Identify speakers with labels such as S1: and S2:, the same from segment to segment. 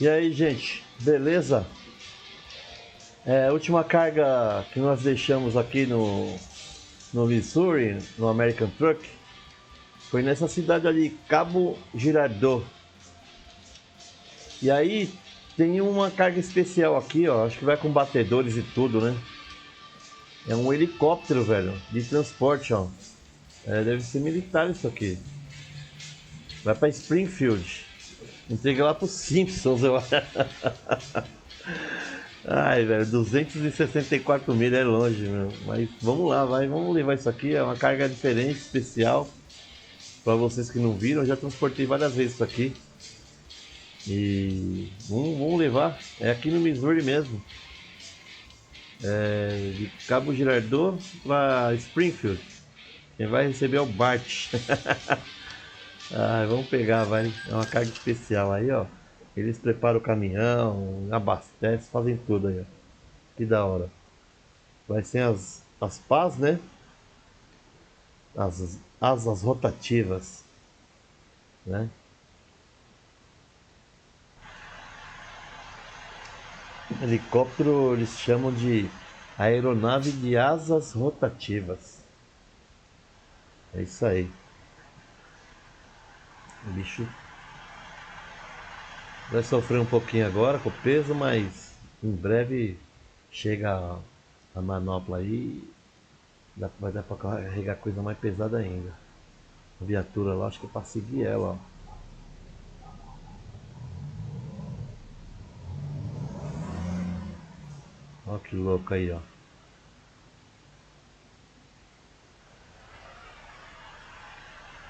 S1: E aí, gente, beleza? A última carga que nós deixamos aqui no Missouri, no American Truck, foi nessa cidade ali, Cabo Girardeau. E aí tem uma carga especial aqui, ó, acho que vai com batedores e tudo, né? É um helicóptero, velho, de transporte, ó. Deve ser militar isso aqui. Vai pra Springfield. Entrega lá pros Simpsons, eu acho. Ai, velho, 264 mil é longe, meu. Mas vamos lá, vamos levar isso aqui. É uma carga diferente, especial. Para vocês que não viram, eu já transportei várias vezes isso aqui. E vamos levar. É aqui no Missouri mesmo. De Cabo Girardeau para Springfield. Quem vai receber é o Bart. Ai, vamos pegar, vai. É uma carga especial aí, ó. Eles preparam o caminhão, abastecem, fazem tudo aí, ó. Que da hora. Vai ser as pás, né? As asas rotativas, né? Helicóptero eles chamam de aeronave de asas rotativas. É isso aí. O bicho vai sofrer um pouquinho agora com o peso, mas em breve chega a manopla aí. Vai dar para carregar coisa mais pesada ainda. A viatura lá, acho que é para seguir ela, ó. Ó que louco aí, ó.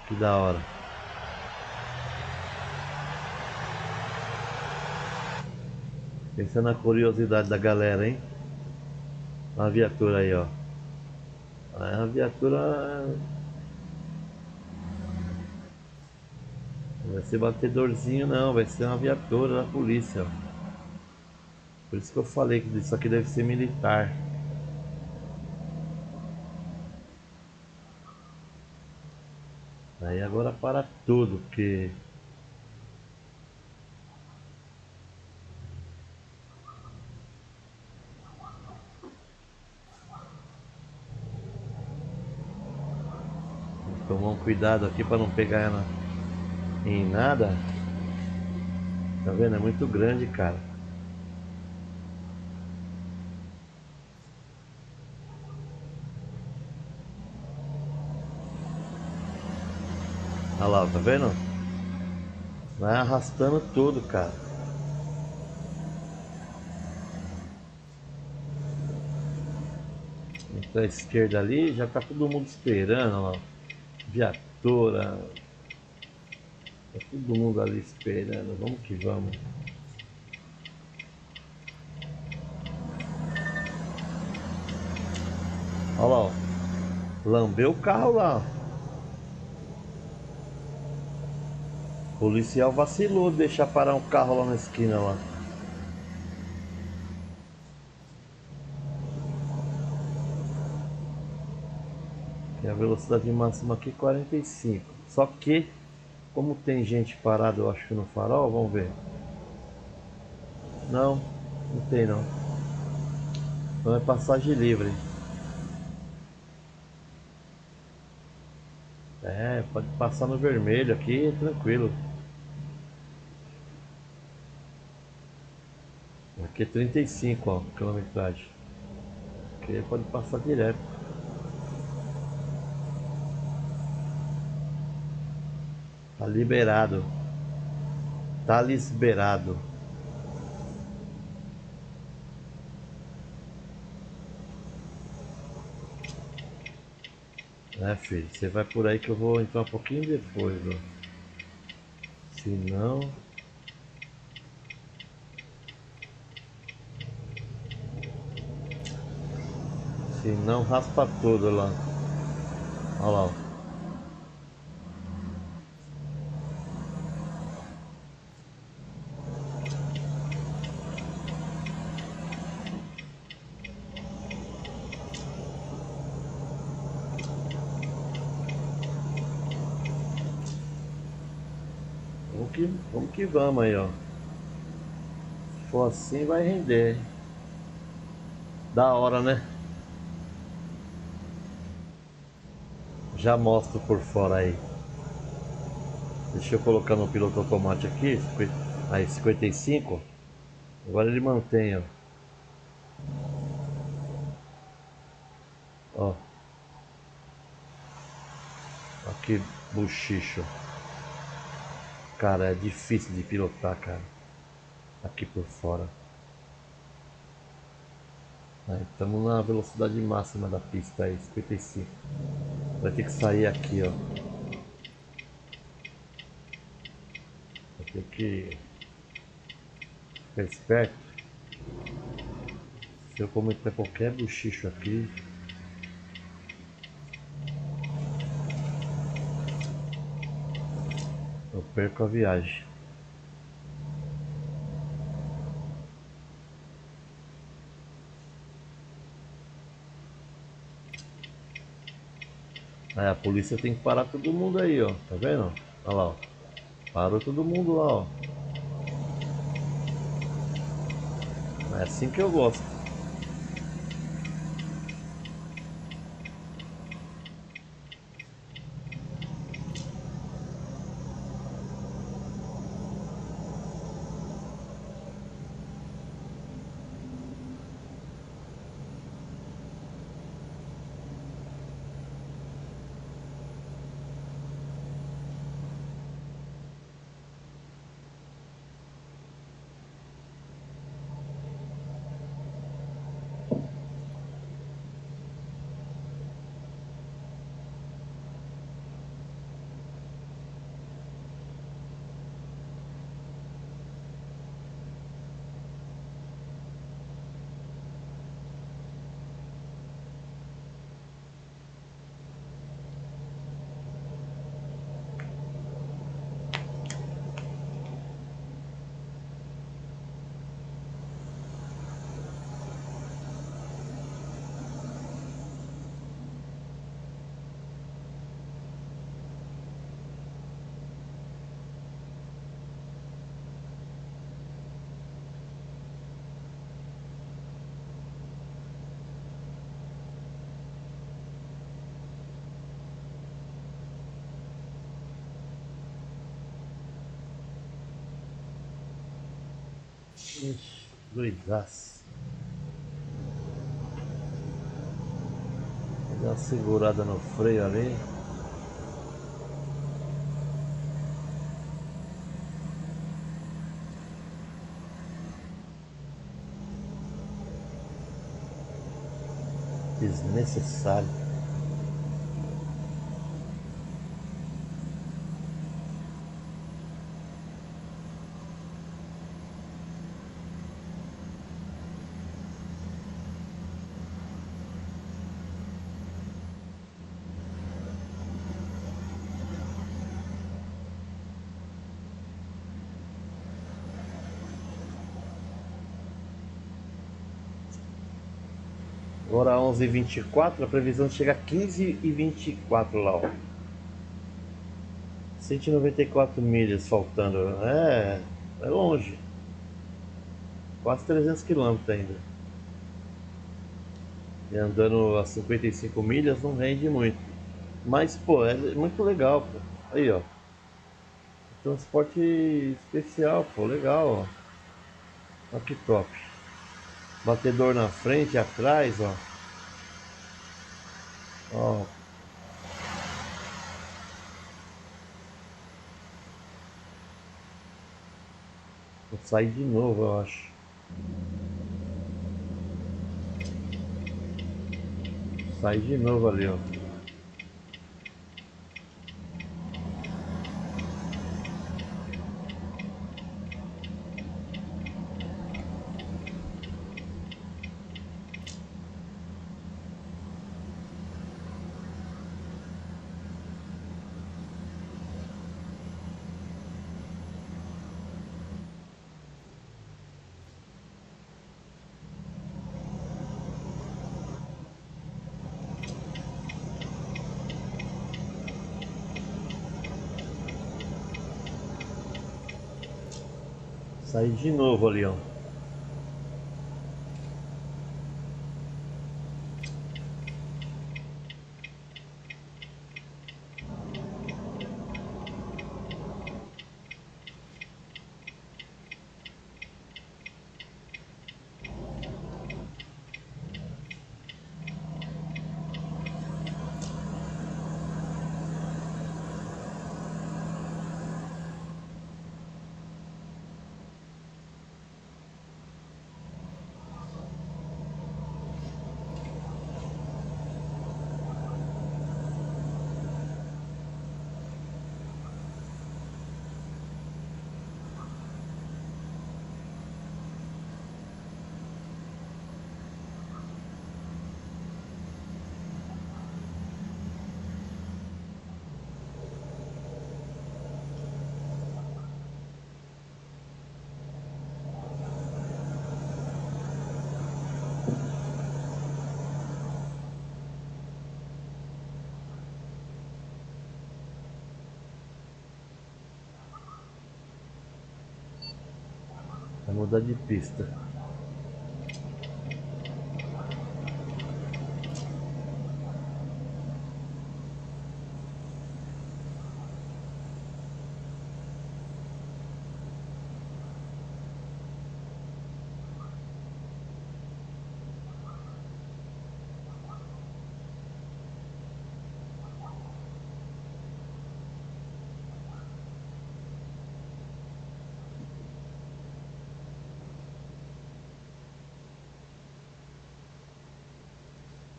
S1: Que da hora. Pensando na curiosidade da galera, hein? Uma viatura aí, ó. É uma viatura. Não vai ser batedorzinho, não. Vai ser uma viatura da polícia, ó. Por isso que eu falei que isso aqui deve ser militar. Aí agora para tudo, porque tomar um cuidado aqui para não pegar em nada. Tá vendo? É muito grande, cara. Olha lá, tá vendo? Vai arrastando tudo, cara. Então a esquerda ali já tá todo mundo esperando, ó. Viatura. Tá todo mundo ali esperando. Vamos que vamos. Olha lá, ó. Lambeu o carro lá. O policial vacilou de deixar parar um carro lá na esquina lá. E a velocidade máxima aqui 45. Só que, como tem gente parada, eu acho que no farol, vamos ver. Não, não tem não. Então é passagem livre. Pode passar no vermelho aqui, tranquilo. Aqui é 35, ó, quilometragem. Aqui pode passar direto. Tá liberado. Tá liberado. Filho, você vai por aí que eu vou entrar um pouquinho depois, ó. Se não, se não raspa tudo lá. Olha lá, ó. Vamos que vamos aí, ó. for assim vai render, hein? Da hora, né? Já mostro por fora aí. Deixa eu colocar no piloto automático aqui. Aí, 55. Agora ele mantém, ó. Ó. Aqui, buchicho. Cara, é difícil de pilotar, cara. Aqui por fora. Aí, estamos na velocidade máxima da pista aí, 55. Vai ter que sair aqui, ó. Vai ter que ficar esperto. Se eu cometer qualquer buchicho aqui, eu perco a viagem. Aí a polícia tem que parar todo mundo aí, ó. Tá vendo? Olha lá, ó. Parou todo mundo lá, ó. É assim que eu gosto. Ixi, doidaço. Vou dar uma segurada no freio ali. Desnecessário. Agora 11h24, a previsão chega a 15h24 lá, ó. 194 milhas faltando. É longe. Quase 300 quilômetros ainda. E andando a 55 milhas não rende muito. Mas, pô, é muito legal, pô. Aí, ó. Transporte especial, pô. Legal, ó. Olha que top. Batedor na frente, atrás, ó. Ó. Vou sair de novo, eu acho. Sair de novo ali, ó. Sair de novo ali, ó. Vai mudar de pista.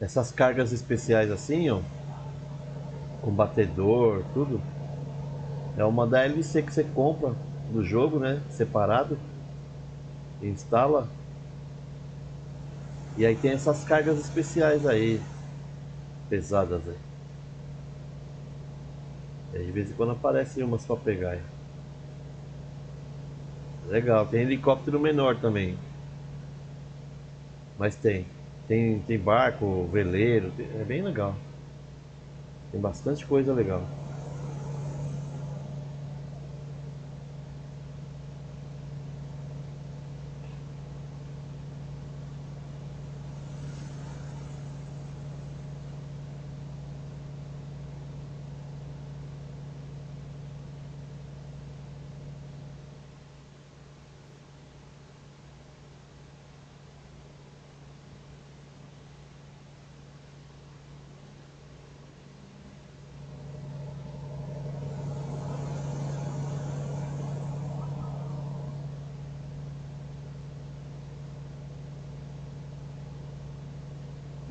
S1: Essas cargas especiais assim, ó, com batedor, tudo, é uma da LC que você compra do jogo, né? Separado, instala. E aí tem essas cargas especiais aí, pesadas aí. E aí, de vez em quando aparecem umas pra pegar aí. Legal, tem helicóptero menor também. Mas tem. Tem barco, veleiro, é bem legal. Tem bastante coisa legal.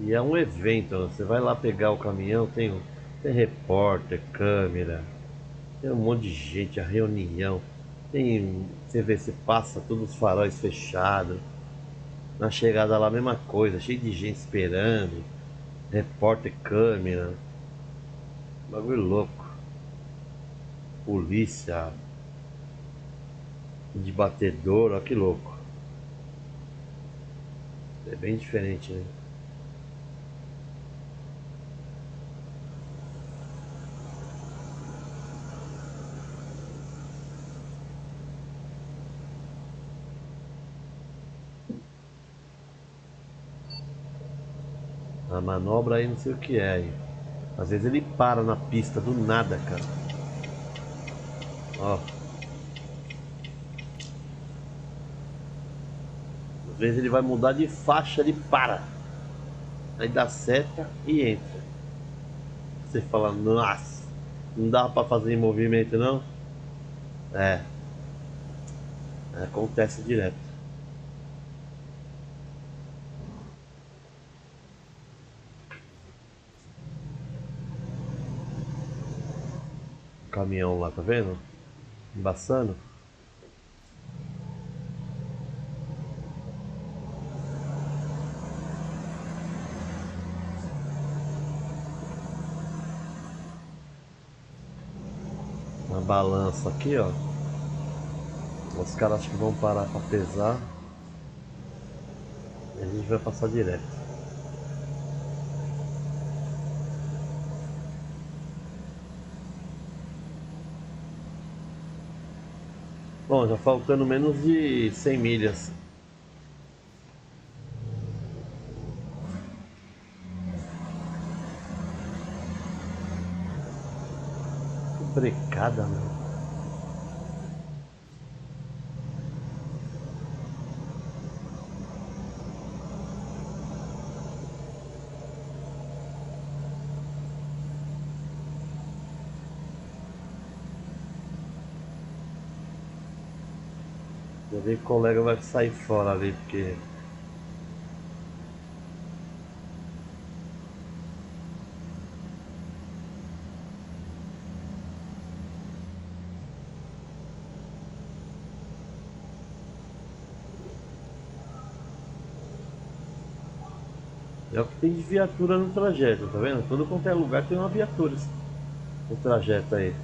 S1: E é um evento, ó. Você vai lá pegar o caminhão, tem repórter, câmera, tem um monte de gente, a reunião. Você vê se passa todos os faróis fechados. Na chegada lá, a mesma coisa, cheio de gente esperando, repórter, câmera, bagulho louco. Polícia, de batedor, ó que louco. É bem diferente, né? A manobra aí não sei o que é aí. Às vezes ele para na pista do nada, cara. Ó, às vezes ele vai mudar de faixa, ele para. Aí dá seta e entra. Você fala, nossa, não dá pra fazer em movimento não? É, acontece direto. O caminhão lá, tá vendo? Embaçando. Na balança aqui, ó. Os caras acho que vão parar pra pesar. E a gente vai passar direto. Bom, já faltando menos de 100 milhas. Que brecada, meu. Já vi que o colega vai sair fora ali, porque é o que tem de viatura no trajeto, tá vendo? Todo quanto é lugar tem uma viatura no trajeto aí.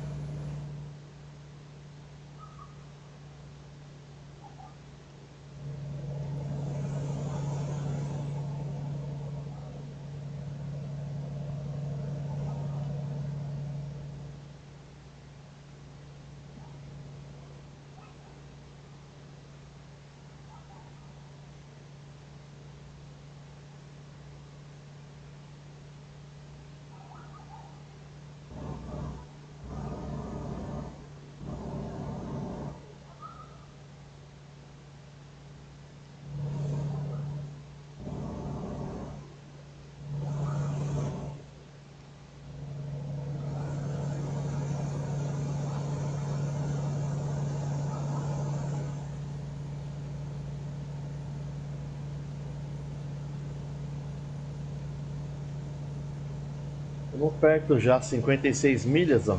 S1: Estamos perto já, 56 milhas, ó.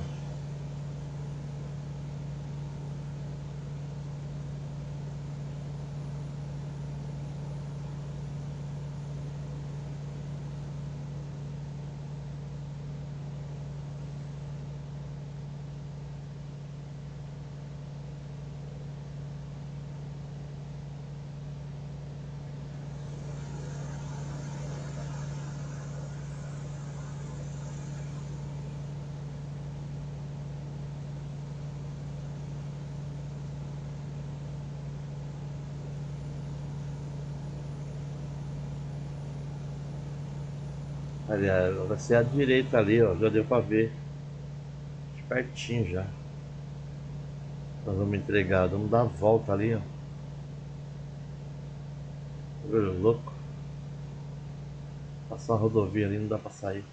S1: Aliás, vai ser à direita ali, ó. Já deu pra ver. Pertinho já. Nós vamos entregar, vamos dar a volta ali, ó. Louco. Passar a rodovia ali, não dá pra sair.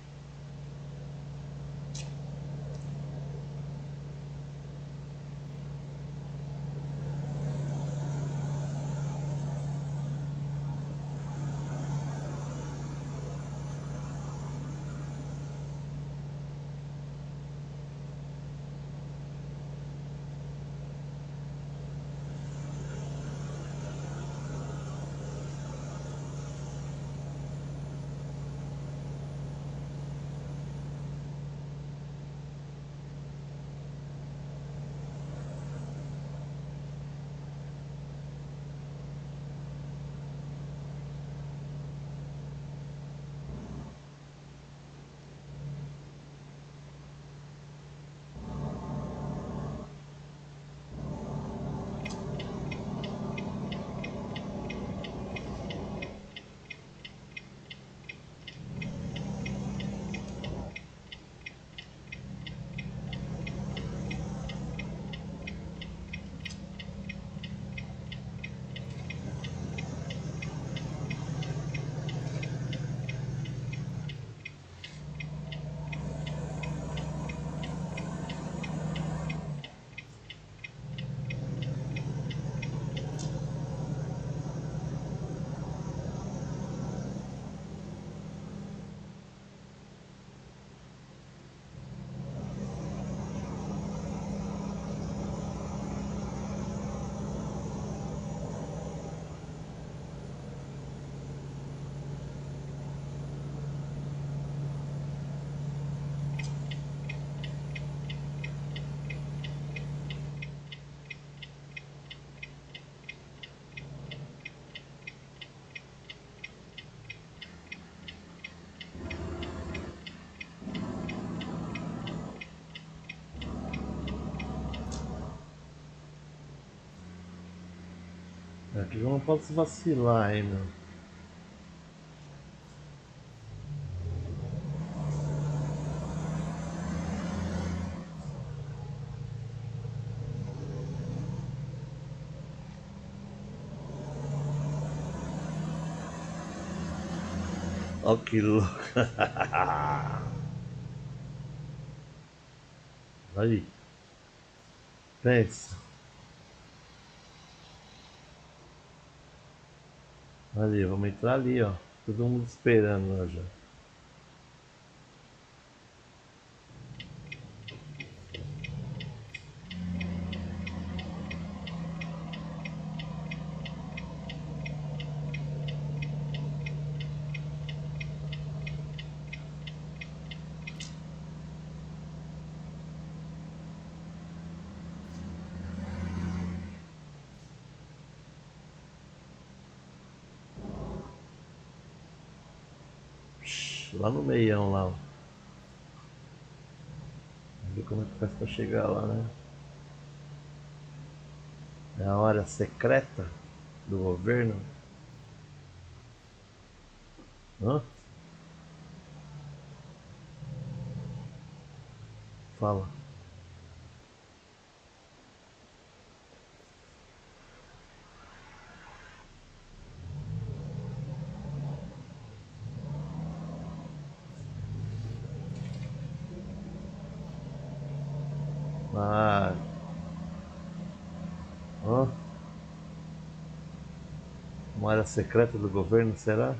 S1: Aqui eu não posso vacilar, hein, meu. Ó que louco. Aí, pensa. Ali, vamos entrar ali, ó. Todo mundo esperando lá já. Lá no meião lá, ó. Vamos ver como é que faz pra chegar lá, né? É a hora secreta do governo. Hã? Fala. Ah, hã? Uma área secreta do governo, será?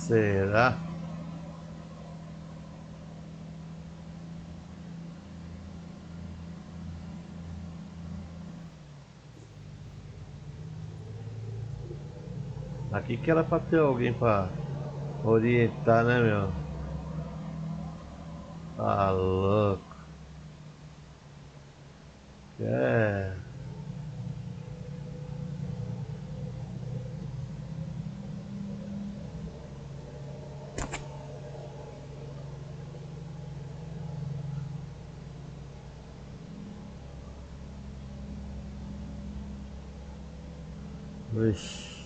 S1: Será? Aqui que era pra ter alguém pra orientar, né, meu? Tá louco. É. Ixi.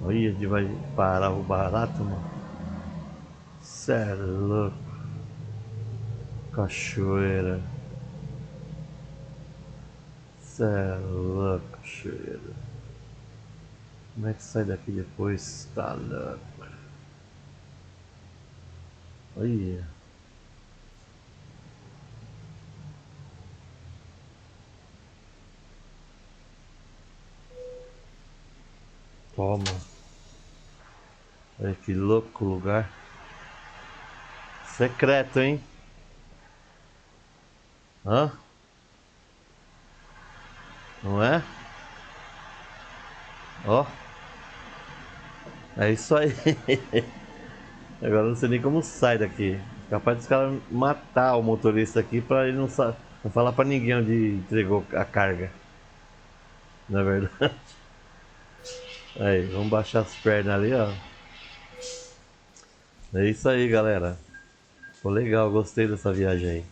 S1: Olha, de vai parar o barato, mano. Cê é louco. Cachoeira. Cê é louco, cachoeira. Como é que sai daqui depois? Tá louco. Olha. Toma. Olha que louco lugar. Secreto, hein? Hã? Não é? Ó. É isso aí. Agora eu não sei nem como sai daqui. Capaz dos caras matar o motorista aqui pra ele não falar pra ninguém onde entregou a carga. Na verdade. Aí, vamos baixar as pernas ali, ó. É isso aí, galera. Ficou legal, gostei dessa viagem aí.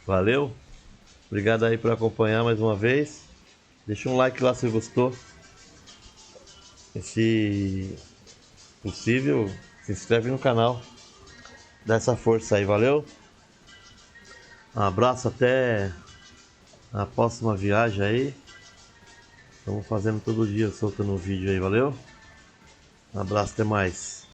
S1: Valeu? Obrigado aí por acompanhar mais uma vez. Deixa um like lá se gostou. E se possível, se inscreve no canal. Dá essa força aí, valeu? Um abraço, até a próxima viagem aí. Estamos fazendo todo dia, soltando um vídeo aí, valeu? Um abraço, até mais.